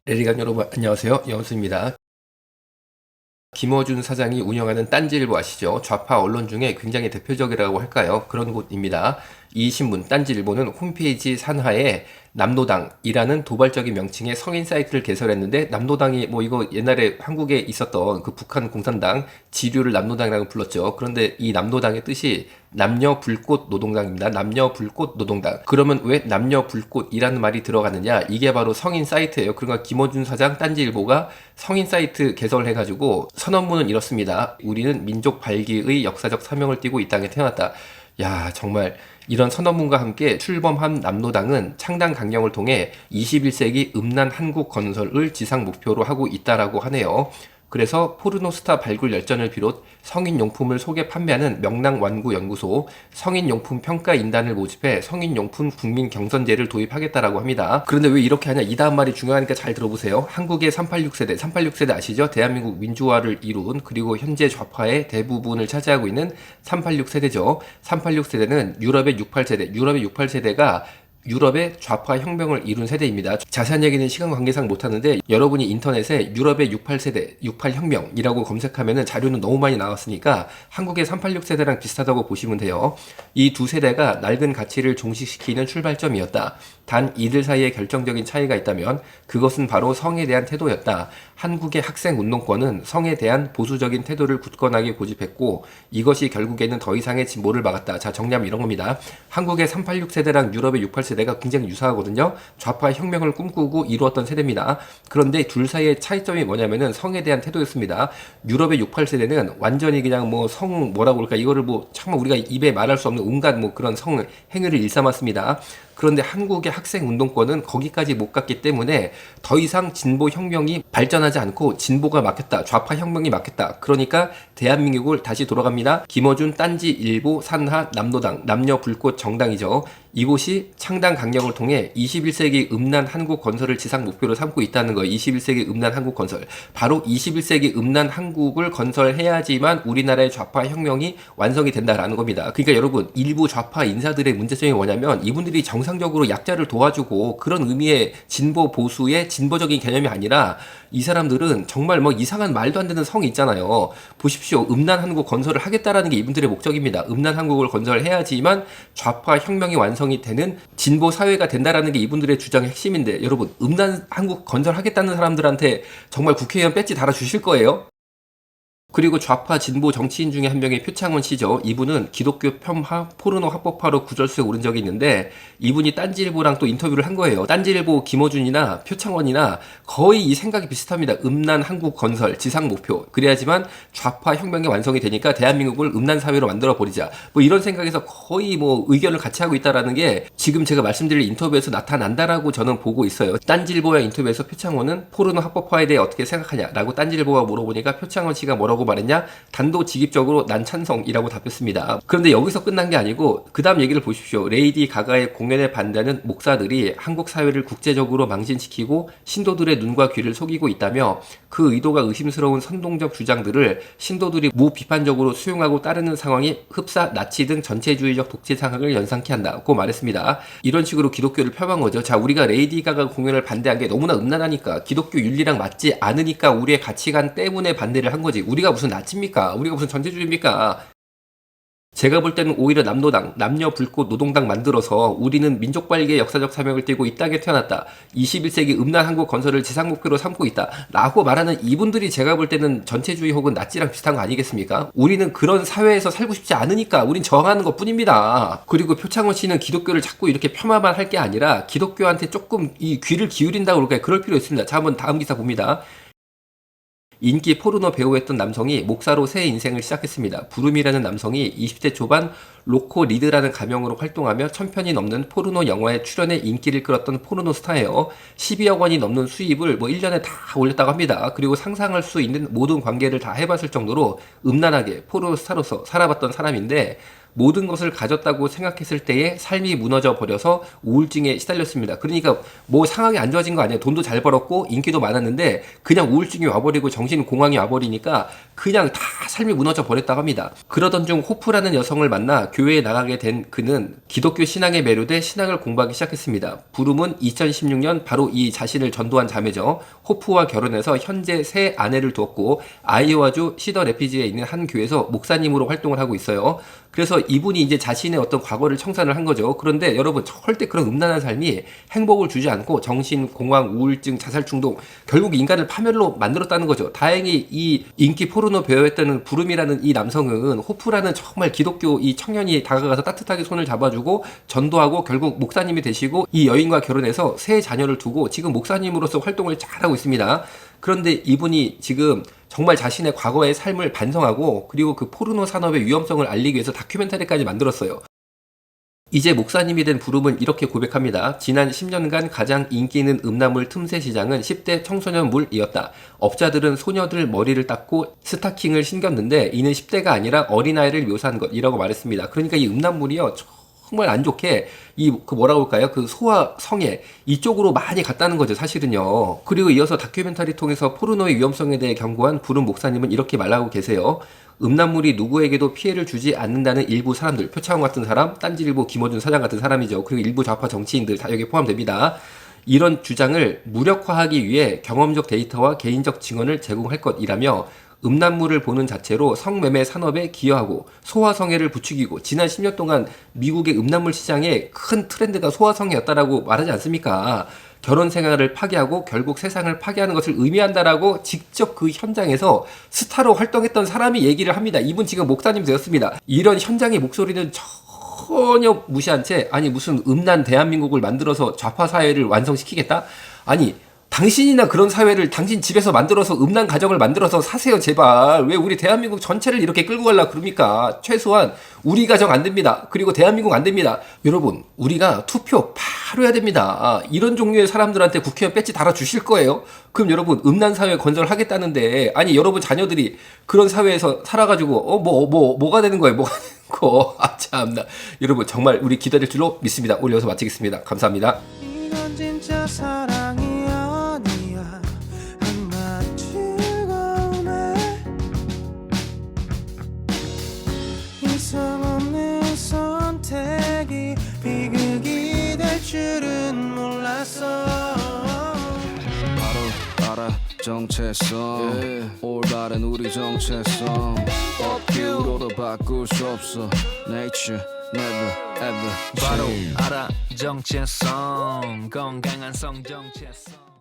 레리간 여러분 안녕하세요. 영수입니다. 김어준 사장이 운영하는 딴지일보 아시죠? 좌파 언론 중에 굉장히 대표적이라고 할까요? 그런 곳입니다. 이 신문 딴지일보는 홈페이지 산하에 남노당이라는 도발적인 명칭의 성인 사이트를 개설했는데, 남노당이 뭐 이거 옛날에 한국에 있었던 그 북한 공산당 지류를 남노당이라고 불렀죠. 그런데 이 남노당의 뜻이 남녀 불꽃 노동당입니다. 남녀 불꽃 노동당. 그러면 왜 남녀 불꽃이라는 말이 들어가느냐? 이게 바로 성인 사이트예요. 그러니까 김어준 사장 딴지일보가 성인 사이트 개설해가지고 선언문은 이렇습니다. 우리는 민족 발기의 역사적 사명을 띠고 이 땅에 태어났다. 야, 정말 이런 선언문과 함께 출범한 남노당은 창당 강령을 통해 21세기 음란 한국 건설을 지상 목표로 하고 있다라고 하네요. 그래서 포르노스타 발굴 열전을 비롯 성인용품을 소개 판매하는 명랑완구연구소, 성인용품 평가인단을 모집해 성인용품 국민 경선제를 도입하겠다라고 합니다. 그런데 왜 이렇게 하냐? 이 다음 말이 중요하니까 잘 들어보세요. 한국의 386세대, 386세대 아시죠? 대한민국 민주화를 이룬, 그리고 현재 좌파의 대부분을 차지하고 있는 386세대죠. 386세대는 유럽의 68세대, 유럽의 68세대가 유럽의 좌파 혁명을 이룬 세대입니다. 자세한 얘기는 시간 관계상 못하는데, 여러분이 인터넷에 유럽의 68세대, 68혁명이라고 검색하면 자료는 너무 많이 나왔으니까 한국의 386세대랑 비슷하다고 보시면 돼요. 이 두 세대가 낡은 가치를 종식시키는 출발점이었다. 단 이들 사이에 결정적인 차이가 있다면 그것은 바로 성에 대한 태도였다. 한국의 학생 운동권은 성에 대한 보수적인 태도를 굳건하게 고집했고, 이것이 결국에는 더 이상의 진보를 막았다. 자, 정리하면 이런 겁니다. 한국의 386세대랑 유럽의 68세대가 굉장히 유사하거든요. 좌파 혁명을 꿈꾸고 이루었던 세대입니다. 그런데 둘 사이의 차이점이 뭐냐면은 성에 대한 태도였습니다. 유럽의 68세대는 완전히 그냥 뭐 성 뭐라고 그럴까, 이거를 뭐 정말 우리가 입에 말할 수 없는 온갖 뭐 그런 성 행위를 일삼았습니다. 그런데 한국의 학생 운동권은 거기까지 못 갔기 때문에 더 이상 진보 혁명이 발전하지 않고 진보가 막혔다. 좌파 혁명이 막혔다. 그러니까 대한민국을 다시 돌아갑니다. 김어준 딴지 일보 산하 남노당, 남녀 불꽃 정당이죠. 이곳이 창당 강령을 통해 21세기 음란 한국 건설을 지상 목표로 삼고 있다는 거예요. 21세기 음란 한국 건설. 바로 21세기 음란 한국을 건설해야지만 우리나라의 좌파 혁명이 완성이 된다라는 겁니다. 그러니까 여러분, 일부 좌파 인사들의 문제점이 뭐냐면 이분들이 정상적으로 약자를 도와주고 그런 의미의 진보 보수의 진보적인 개념이 아니라, 이 사람들은 정말 뭐 이상한 말도 안 되는 성이 있잖아요. 보십시오. 음란 한국 건설을 하겠다라는 게 이분들의 목적입니다. 음란 한국을 건설해야지만 좌파 혁명이 완성이 되는 진보 사회가 된다라는 게 이분들의 주장의 핵심인데, 여러분, 음란 한국 건설하겠다는 사람들한테 정말 국회의원 배지 달아주실 거예요? 그리고 좌파 진보 정치인 중에 한 명의 표창원 씨죠. 이분은 기독교 폄하 포르노 합법화로 구설수에 오른 적이 있는데, 이분이 딴지일보랑 또 인터뷰를 한 거예요. 딴지일보 김어준이나 표창원이나 거의 이 생각이 비슷합니다. 음란 한국 건설 지상 목표. 그래야지만 좌파 혁명이 완성이 되니까 대한민국을 음란 사회로 만들어 버리자. 뭐 이런 생각에서 거의 뭐 의견을 같이 하고 있다라는 게 지금 제가 말씀드릴 인터뷰에서 나타난다라고 저는 보고 있어요. 딴지일보의 인터뷰에서 표창원은 포르노 합법화에 대해 어떻게 생각하냐라고 딴지일보가 물어보니까 표창원 씨가 뭐라고 말했냐? 단도직입적으로 난 찬성이라고 답했습니다. 그런데 여기서 끝난 게 아니고 그 다음 얘기를 보십시오. 레이디 가가의 공연에 반대하는 목사들이 한국 사회를 국제적으로 망신시키고 신도들의 눈과 귀를 속이고 있다며, 그 의도가 의심스러운 선동적 주장들을 신도들이 무비판적으로 수용하고 따르는 상황이 흡사, 나치 등 전체주의적 독재 상황을 연상케 한다고 말했습니다. 이런 식으로 기독교를 폄한 거죠. 자, 우리가 레이디 가가 공연을 반대한 게 너무나 음란하니까, 기독교 윤리랑 맞지 않으니까 우리의 가치관 때문에 반대를 한 거지. 우리가 무슨 나치입니까? 우리가 무슨 전체주의입니까? 제가 볼 때는 오히려 남노당, 남녀 불꽃 노동당 만들어서 우리는 민족 발기의 역사적 사명을 띠고 이 땅에 태어났다. 21세기 음란 한국 건설을 지상 목표로 삼고 있다. 라고 말하는 이분들이 제가 볼 때는 전체주의 혹은 나치랑 비슷한 거 아니겠습니까? 우리는 그런 사회에서 살고 싶지 않으니까 우린 저항하는 것 뿐입니다. 그리고 표창원 씨는 기독교를 자꾸 이렇게 폄하만 할 게 아니라 기독교한테 조금 이 귀를 기울인다고 그럴까요? 그럴 필요 있습니다. 자, 한번 다음 기사 봅니다. 인기 포르노 배우였던 남성이 목사로 새 인생을 시작했습니다. 부름이라는 남성이 20대 초반 로코 리드라는 가명으로 활동하며 1000편이 넘는 포르노 영화에 출연해 인기를 끌었던 포르노 스타예요. 12억 원이 넘는 수입을 뭐 1년에 다 올렸다고 합니다. 그리고 상상할 수 있는 모든 관계를 다 해봤을 정도로 음란하게 포르노 스타로서 살아봤던 사람인데, 모든 것을 가졌다고 생각했을 때에 삶이 무너져 버려서 우울증에 시달렸습니다. 그러니까 뭐 상황이 안 좋아진 거 아니에요. 돈도 잘 벌었고 인기도 많았는데 그냥 우울증이 와버리고 정신 공황이 와버리니까 그냥 다 삶이 무너져 버렸다고 합니다. 그러던 중 호프라는 여성을 만나 교회에 나가게 된 그는 기독교 신앙에 매료돼 신앙을 공부하기 시작했습니다. 부름은 2016년 바로 이 자신을 전도한 자매죠. 호프와 결혼해서 현재 새 아내를 두었고 아이오와주 시더 레피지에 있는 한 교회에서 목사님으로 활동을 하고 있어요. 그래서 이분이 이제 자신의 어떤 과거를 청산을 한 거죠. 그런데 여러분 절대 그런 음란한 삶이 행복을 주지 않고 정신, 공황, 우울증, 자살 충동 결국 인간을 파멸로 만들었다는 거죠. 다행히 이 인기 포르노 배우였다는 부름이라는 이 남성은 호프라는 정말 기독교 이 청년이 다가가서 따뜻하게 손을 잡아주고 전도하고 결국 목사님이 되시고 이 여인과 결혼해서 세 자녀를 두고 지금 목사님으로서 활동을 잘하고 있습니다. 그런데 이분이 지금 정말 자신의 과거의 삶을 반성하고 그리고 그 포르노 산업의 위험성을 알리기 위해서 다큐멘터리까지 만들었어요. 이제 목사님이 된 부름은 이렇게 고백합니다. 지난 10년간 가장 인기 있는 음란물 틈새 시장은 10대 청소년물이었다. 업자들은 소녀들 머리를 닦고 스타킹을 신겼는데 이는 10대가 아니라 어린아이를 묘사한 것이라고 말했습니다. 그러니까 이 음란물이요. 정말 안 좋게 그 뭐라고 할까요? 그 소아 성애 이쪽으로 많이 갔다는 거죠, 사실은요. 그리고 이어서 다큐멘터리 통해서 포르노의 위험성에 대해 경고한 부름 목사님은 이렇게 말하고 계세요. 음란물이 누구에게도 피해를 주지 않는다는 일부 사람들, 표창원 같은 사람, 딴지일보 김어준 사장 같은 사람이죠. 그리고 일부 좌파 정치인들 다 여기에 포함됩니다. 이런 주장을 무력화하기 위해 경험적 데이터와 개인적 증언을 제공할 것이라며 음란물을 보는 자체로 성매매 산업에 기여하고 소아성애를 부추기고 지난 10년 동안 미국의 음란물 시장의 큰 트렌드가 소아성애였다라고 말하지 않습니까? 결혼 생활을 파괴하고 결국 세상을 파괴하는 것을 의미한다라고 직접 그 현장에서 스타로 활동했던 사람이 얘기를 합니다. 이분 지금 목사님 되었습니다. 이런 현장의 목소리는 전혀 무시한 채 아니 무슨 음란 대한민국을 만들어서 좌파 사회를 완성시키겠다? 아니 당신이나 그런 사회를 당신 집에서 만들어서 음란 가정을 만들어서 사세요 제발. 왜 우리 대한민국 전체를 이렇게 끌고 가려고 그럽니까? 최소한 우리 가정 안 됩니다. 그리고 대한민국 안 됩니다. 여러분 우리가 투표 바로 해야 됩니다. 이런 종류의 사람들한테 국회의원 배지 달아주실 거예요? 그럼 여러분 음란 사회 건설하겠다는데 아니 여러분 자녀들이 그런 사회에서 살아가지고 뭐가 되는 거예요? 뭐가 되는 거. 아 참나. 여러분 정말 우리 기다릴 줄로 믿습니다. 오늘 여기서 마치겠습니다. 감사합니다. 이건 진짜 사랑이 아니야. 한낱 즐거움에 이성 없는 선택이 비극이 될 줄은 몰랐어. 바로 알아 정체성 올바른 우리 정체성 업뷰로도 바꿀 수 없어 Nature never ever 바로 change. 알아 정체성 건강한 성 정체성.